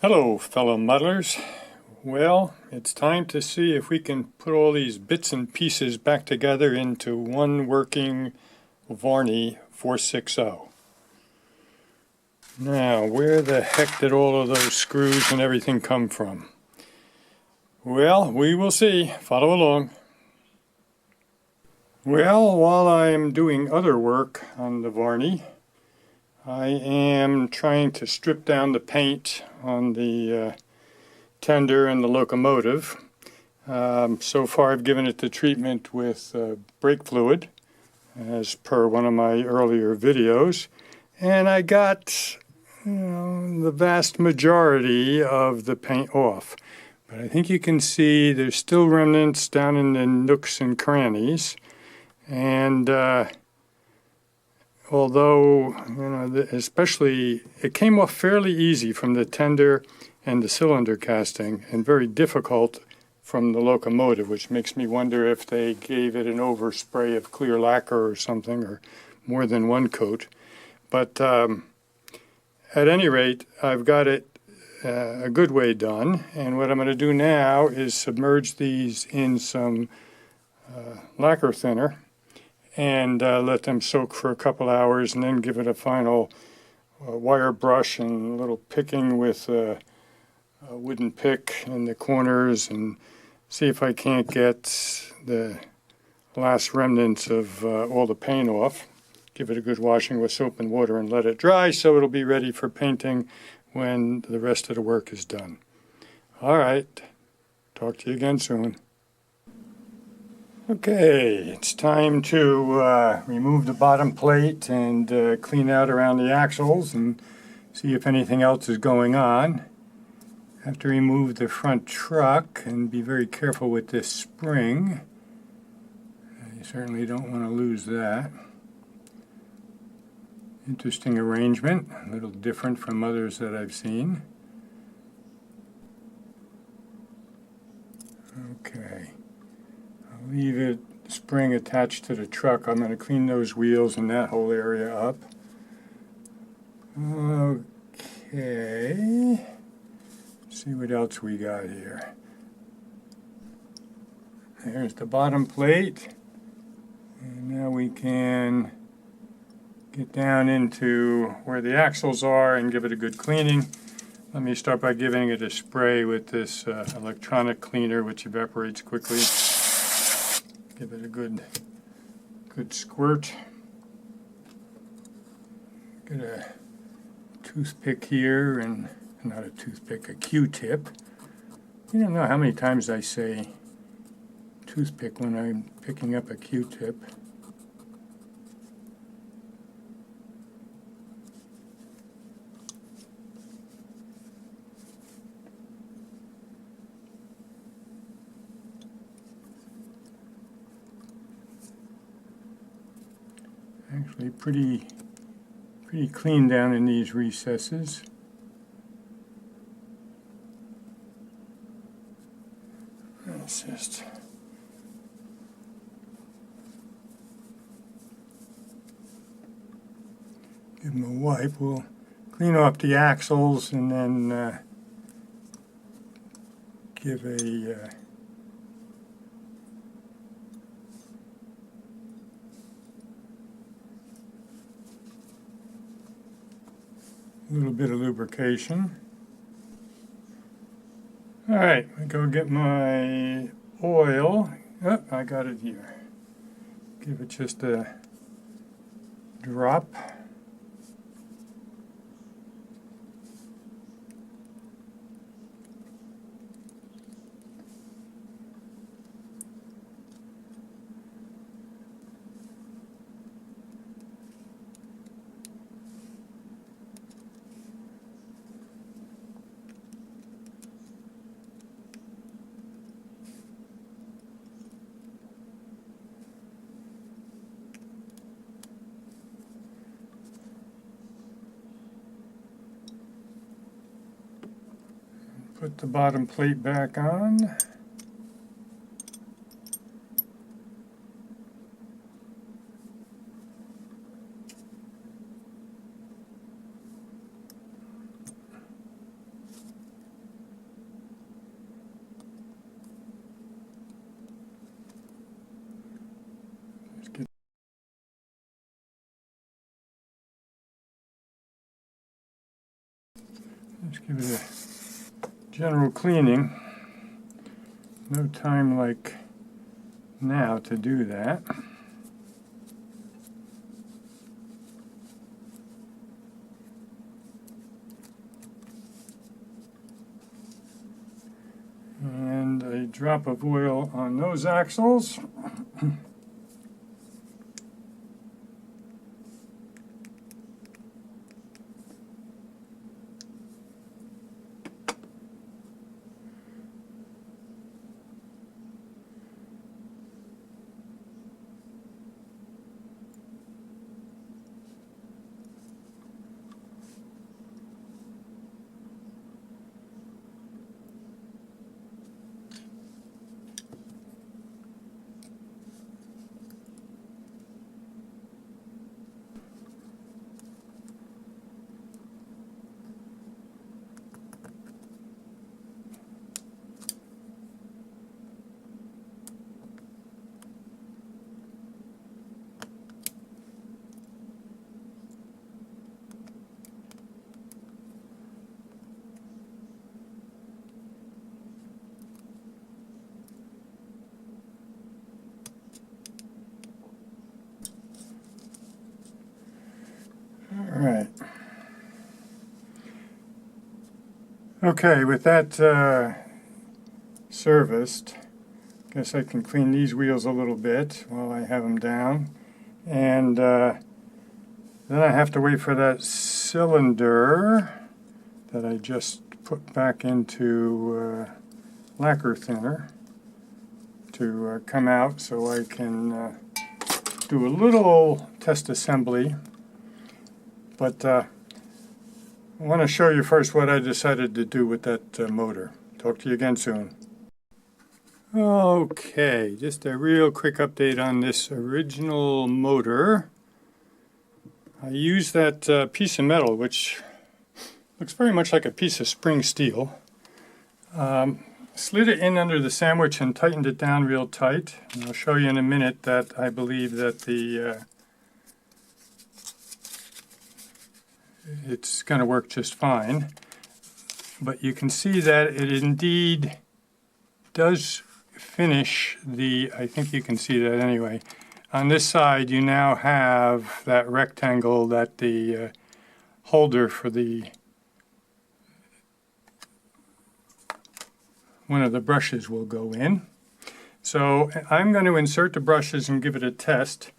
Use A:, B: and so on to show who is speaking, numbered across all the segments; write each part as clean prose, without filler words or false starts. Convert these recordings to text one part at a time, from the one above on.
A: Hello, fellow muddlers. Well, it's time to see if we can put all these bits and pieces back together into one working Varney 460. Now, where the heck did all of those screws and everything come from? Well, we will see. Follow along. Well, while I'm doing other work on the Varney, I am trying to strip down the paint on the tender and the locomotive. So far I've given it the treatment with brake fluid, as per one of my earlier videos, and I got the vast majority of the paint off. But I think you can see there's still remnants down in the nooks and crannies, and although, especially, it came off fairly easy from the tender and the cylinder casting, and very difficult from the locomotive, which makes me wonder if they gave it an overspray of clear lacquer or something, or more than one coat. But at any rate, I've got it a good way done, and what I'm going to do now is submerge these in some lacquer thinner and let them soak for a couple hours, and then give it a final wire brush and a little picking with a wooden pick in the corners, and see if I can't get the last remnants of all the paint off. Give it a good washing with soap and water and let it dry so it'll be ready for painting when the rest of the work is done. All right, talk to you again soon. Okay, it's time to remove the bottom plate and clean out around the axles and see if anything else is going on. I have to remove the front truck and be very careful with this spring. You certainly don't want to lose that. Interesting arrangement, a little different from others that I've seen. Okay. I'll leave it spring attached to the truck. I'm going to clean those wheels and that whole area up. Okay. Let's see what else we got here. There's the bottom plate. And now we can get down into where the axles are and give it a good cleaning. Let me start by giving it a spray with this electronic cleaner, which evaporates quickly. Give it a good squirt. Get a toothpick here, and not a toothpick, a Q-tip. You don't know how many times I say toothpick when I'm picking up a Q-tip. Actually pretty clean down in these recesses. Let's just give them a wipe. We'll clean off the axles and then give a little bit of lubrication. All right, I go get my oil. Oh, I got it here. Give it just a drop. Put the bottom plate back on. give it a general cleaning. No time like now to do that. And a drop of oil on those axles. All right. Okay, with that serviced, guess I can clean these wheels a little bit while I have them down. And then I have to wait for that cylinder that I just put back into lacquer thinner to come out so I can do a little test assembly. But I want to show you first what I decided to do with that motor. Talk to you again soon. Okay, just a real quick update on this original motor. I used that piece of metal, which looks very much like a piece of spring steel. Slid it in under the sandwich and tightened it down real tight. And I'll show you in a minute that I believe that it's going to work just fine. But you can see that it indeed does finish I think you can see that anyway. On this side you now have that rectangle that the holder for one of the brushes will go in. So I'm going to insert the brushes and give it a test.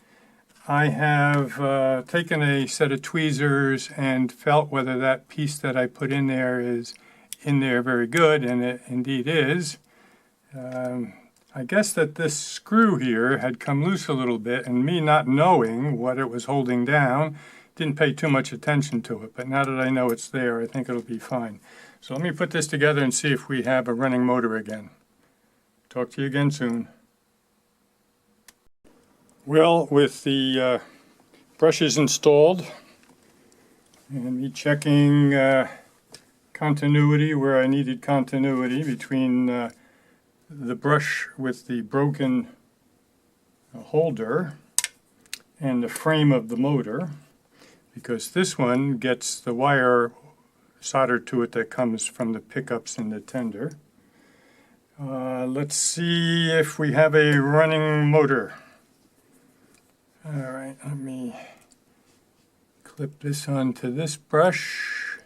A: I have taken a set of tweezers and felt whether that piece that I put in there is in there very good, and it indeed is. I guess that this screw here had come loose a little bit, and me not knowing what it was holding down, didn't pay too much attention to it. But now that I know it's there, I think it'll be fine. So let me put this together and see if we have a running motor again. Talk to you again soon. Well, with the brushes installed and me checking continuity where I needed continuity between the brush with the broken holder and the frame of the motor, because this one gets the wire soldered to it that comes from the pickups in the tender. Let's see if we have a running motor. All right, let me clip this onto this brush,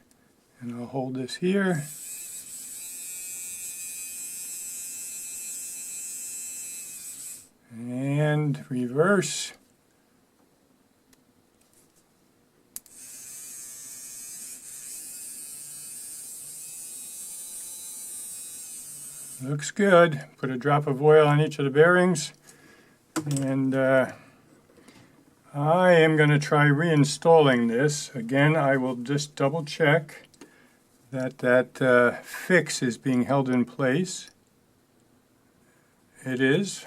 A: and I'll hold this here. And reverse. Looks good. Put a drop of oil on each of the bearings, and I am going to try reinstalling this. Again, I will just double check that that fix is being held in place. It is.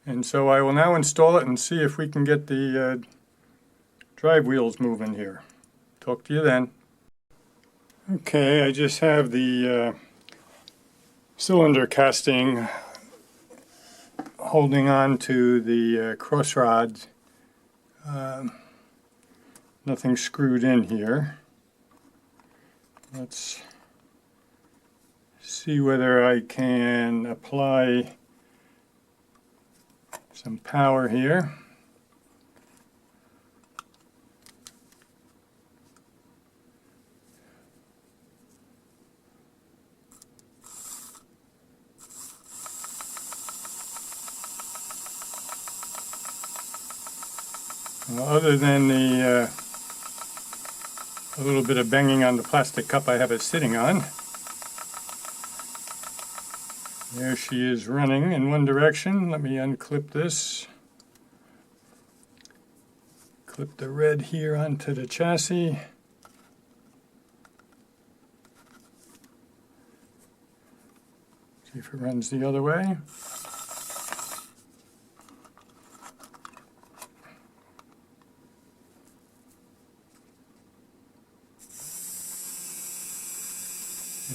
A: And so I will now install it and see if we can get the drive wheels moving here. Talk to you then. Okay, I just have the cylinder casting holding on to the cross rods. Nothing screwed in here. Let's see whether I can apply some power here. Well, other than a little bit of banging on the plastic cup I have it sitting on, there she is running in one direction. Let me unclip this. Clip the red here onto the chassis. See if it runs the other way.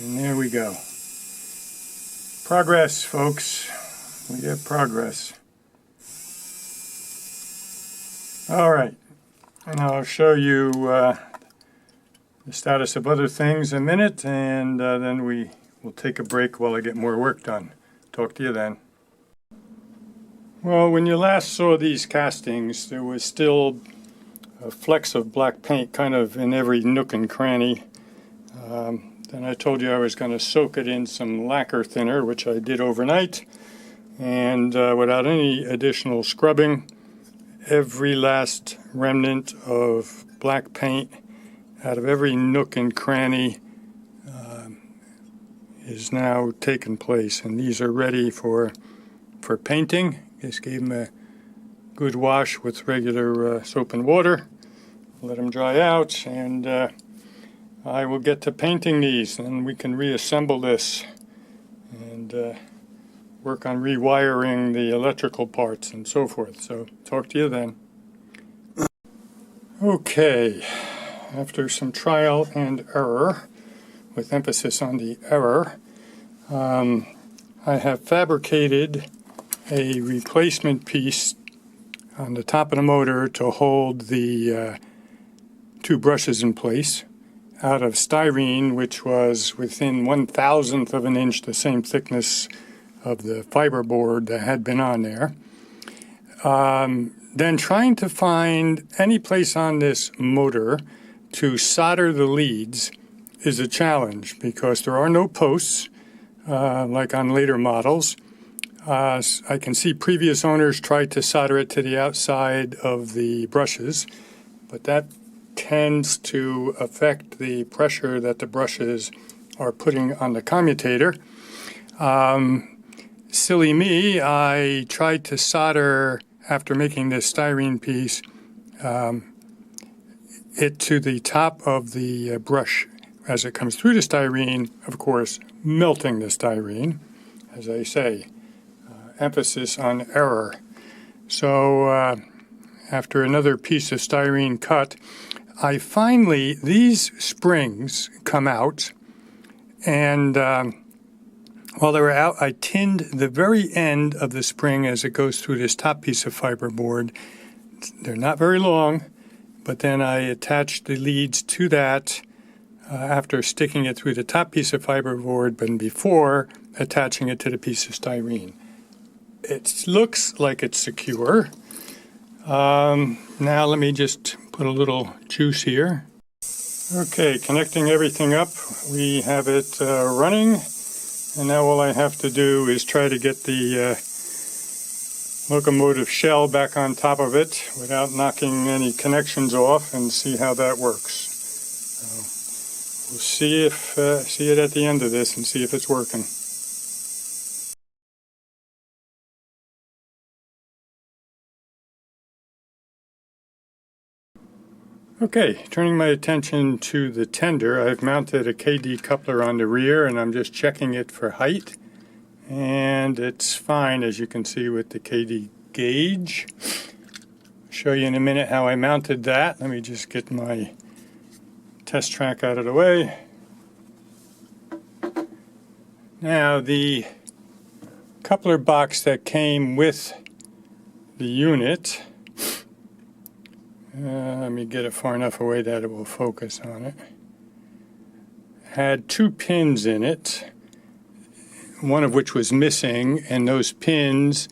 A: And there we go. Progress, folks. We have progress. All right. And I'll show you the status of other things in a minute, and then we will take a break while I get more work done. Talk to you then. Well, when you last saw these castings, there was still flecks of black paint kind of in every nook and cranny. Then I told you I was going to soak it in some lacquer thinner, which I did overnight, and without any additional scrubbing, every last remnant of black paint out of every nook and cranny is now taken place, and these are ready for painting. Just gave them a good wash with regular soap and water, let them dry out, and I will get to painting these, and we can reassemble this and work on rewiring the electrical parts and so forth. So talk to you then. Okay, after some trial and error, with emphasis on the error, I have fabricated a replacement piece on the top of the motor to hold the two brushes in place out of styrene, which was within 1/1000th of an inch, the same thickness of the fiberboard that had been on there. Then trying to find any place on this motor to solder the leads is a challenge because there are no posts like on later models. I can see previous owners tried to solder it to the outside of the brushes, but that tends to affect the pressure that the brushes are putting on the commutator. Silly me, I tried to solder, after making this styrene piece, it to the top of the brush as it comes through the styrene, of course, melting the styrene, as I say. Emphasis on error. So after another piece of styrene cut, these springs come out, and while they were out, I tinned the very end of the spring as it goes through this top piece of fiberboard. They're not very long, but then I attached the leads to that after sticking it through the top piece of fiberboard, but before attaching it to the piece of styrene. It looks like it's secure. Now let me just put a little juice here. Okay, connecting everything up, we have it running, and now all I have to do is try to get the locomotive shell back on top of it without knocking any connections off, and see how that works. So we'll see it at the end of this and see if it's working. Okay, turning my attention to the tender, I've mounted a KD coupler on the rear, and I'm just checking it for height, and it's fine, as you can see, with the KD gauge. I'll show you in a minute how I mounted that. Let me just get my test track out of the way. Now, the coupler box that came with the unit, let me get it far enough away that it will focus on it, had two pins in it, one of which was missing, and those pins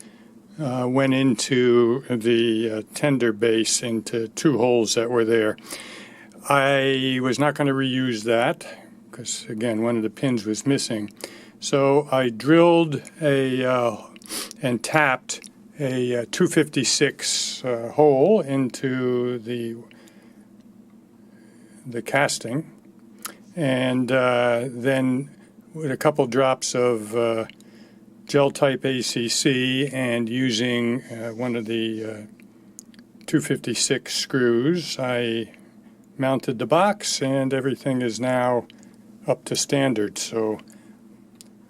A: went into the tender base, into two holes that were there. I was not going to reuse that because, again, one of the pins was missing. So I drilled and tapped a 256 hole into the casting, and then with a couple drops of gel type ACC and using one of the 256 screws, I mounted the box, and everything is now up to standard. So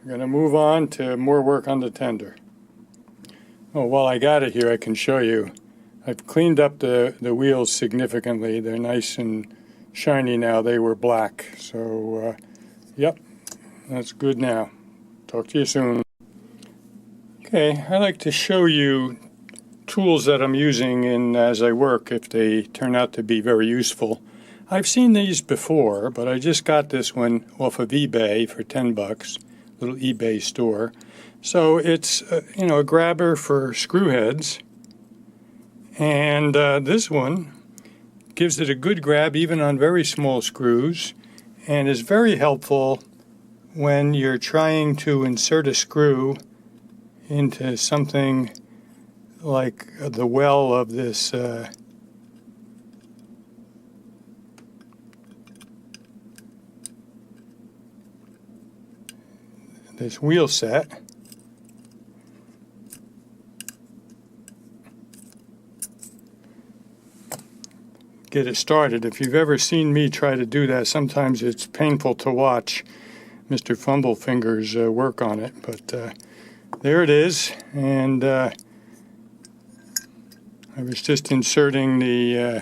A: I'm going to move on to more work on the tender. Oh, while I got it here, I can show you. I've cleaned up the wheels significantly. They're nice and shiny now. They were black. So, yep, that's good now. Talk to you soon. Okay, I like to show you tools that I'm using as I work if they turn out to be very useful. I've seen these before, but I just got this one off of eBay for $10, little eBay store. So it's a grabber for screw heads, and this one gives it a good grab even on very small screws, and is very helpful when you're trying to insert a screw into something like the well of this this wheel set. Get it started. If you've ever seen me try to do that, sometimes it's painful to watch Mr. Fumblefingers work on it, but there it is, and I was just inserting the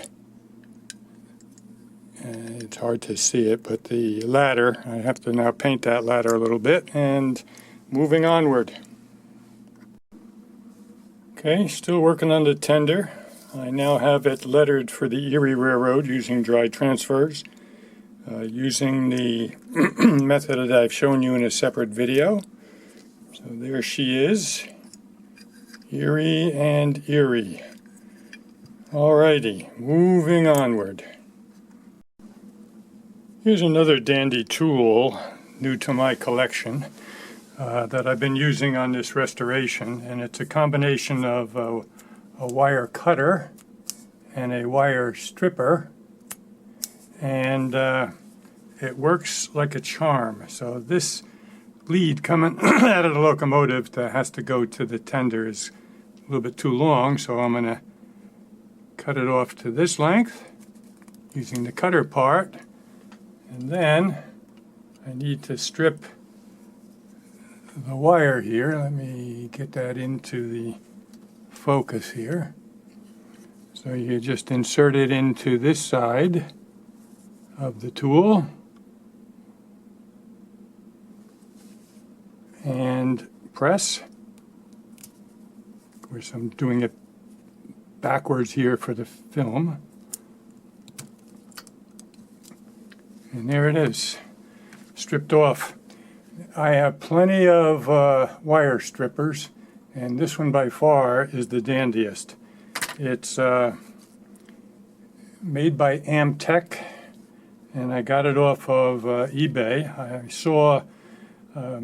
A: it's hard to see it, but the ladder. I have to now paint that ladder a little bit, and moving onward. Okay, still working on the tender. I now have it lettered for the Erie Railroad using dry transfers, using the method that I've shown you in a separate video. So there she is, Erie and Erie. Alrighty, moving onward. Here's another dandy tool new to my collection that I've been using on this restoration, and it's a combination of a wire cutter and a wire stripper, and it works like a charm. So this lead coming out of the locomotive that has to go to the tender is a little bit too long, so I'm going to cut it off to this length using the cutter part, and then I need to strip the wire here. Let me get that into the focus here. So you just insert it into this side of the tool and press. Of course, I'm doing it backwards here for the film. And there it is, stripped off. I have plenty of wire strippers, and this one by far is the dandiest. It's made by Amtech, and I got it off of eBay. I saw a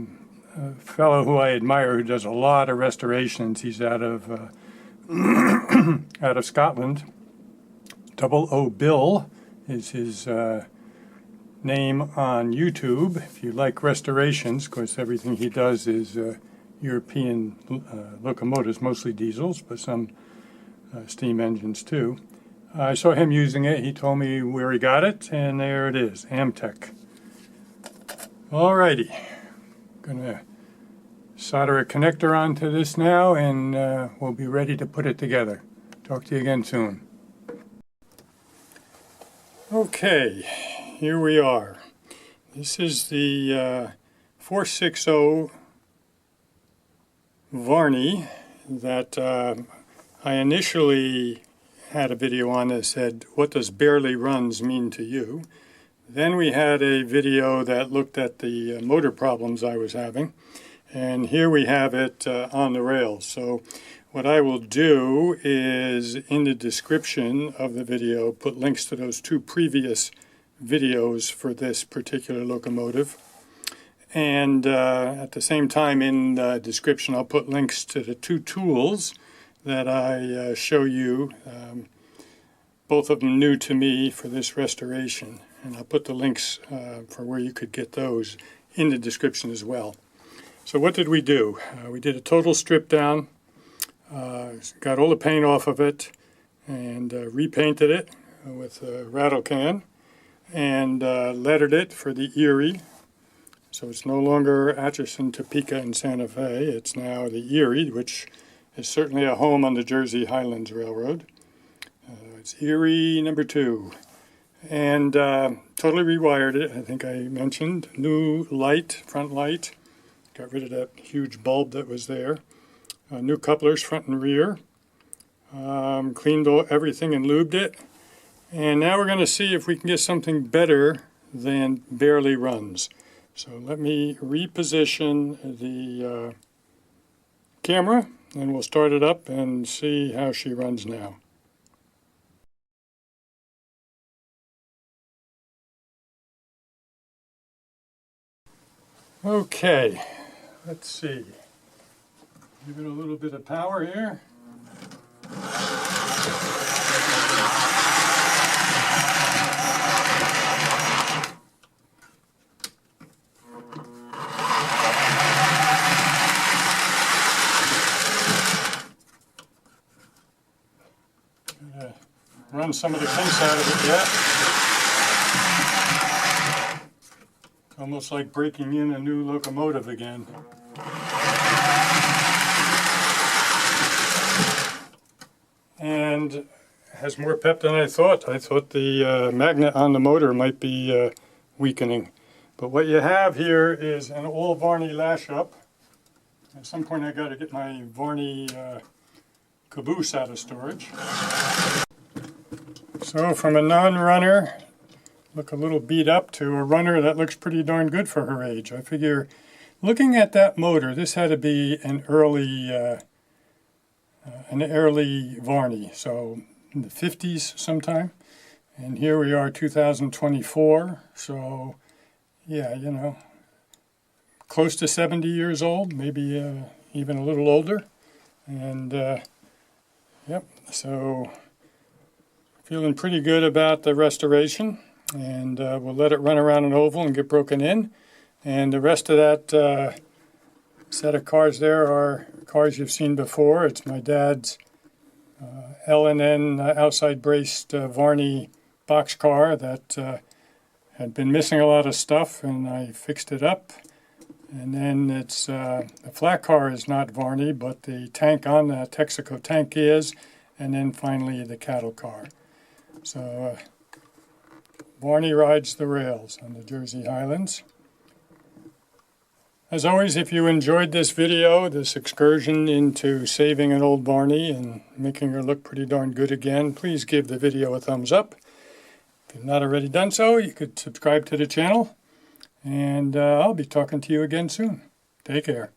A: fellow who I admire who does a lot of restorations. He's out of out of Scotland. Double O Bill is his name on YouTube. If you like restorations, of course everything he does is European locomotives, mostly diesels, but some steam engines too. I saw him using it. He told me where he got it, and there it is, Amtech. Alrighty, gonna solder a connector onto this now, and we'll be ready to put it together. Talk to you again soon. Okay, here we are. This is the 460 Varney that I initially had a video on that said, what does barely runs mean to you? Then we had a video that looked at the motor problems I was having. And here we have it on the rails. So what I will do is in the description of the video put links to those two previous videos for this particular locomotive. And at the same time in the description I'll put links to the two tools that I show you, both of them new to me for this restoration. And I'll put the links for where you could get those in the description as well. So what did we do? We did a total strip down, got all the paint off of it, and repainted it with a rattle can, and lettered it for the Erie. So it's no longer Atchison, Topeka, and Santa Fe. It's now the Erie, which is certainly a home on the Jersey Highlands Railroad. It's Erie number 2. And totally rewired it. I think I mentioned new light, front light. Got rid of that huge bulb that was there. New couplers, front and rear. Cleaned everything and lubed it. And now we're going to see if we can get something better than barely runs. So let me reposition the camera, and we'll start it up and see how she runs now. Okay, let's see. Give it a little bit of power here. Run some of the kinks out of it yet. It's almost like breaking in a new locomotive again. And has more pep than I thought. I thought the magnet on the motor might be weakening. But what you have here is an all Varney lash up. At some point I got to get my Varney caboose out of storage. So from a non-runner, look a little beat up, to a runner that looks pretty darn good for her age. I figure, looking at that motor, this had to be an early Varney, so in the 50s sometime. And here we are, 2024, so yeah, you know, close to 70 years old, maybe even a little older. And yep, so feeling pretty good about the restoration, and we'll let it run around an oval and get broken in. And the rest of that set of cars there are cars you've seen before. It's my dad's L&N outside braced Varney boxcar that had been missing a lot of stuff, and I fixed it up. And then it's the flat car is not Varney, but the tank on the Texaco tank is, and then finally the cattle car. So Varney rides the rails on the Jersey Highlands. As always, if you enjoyed this video, this excursion into saving an old Varney and making her look pretty darn good again, please give the video a thumbs up. If you've not already done so, you could subscribe to the channel, and I'll be talking to you again soon. Take care.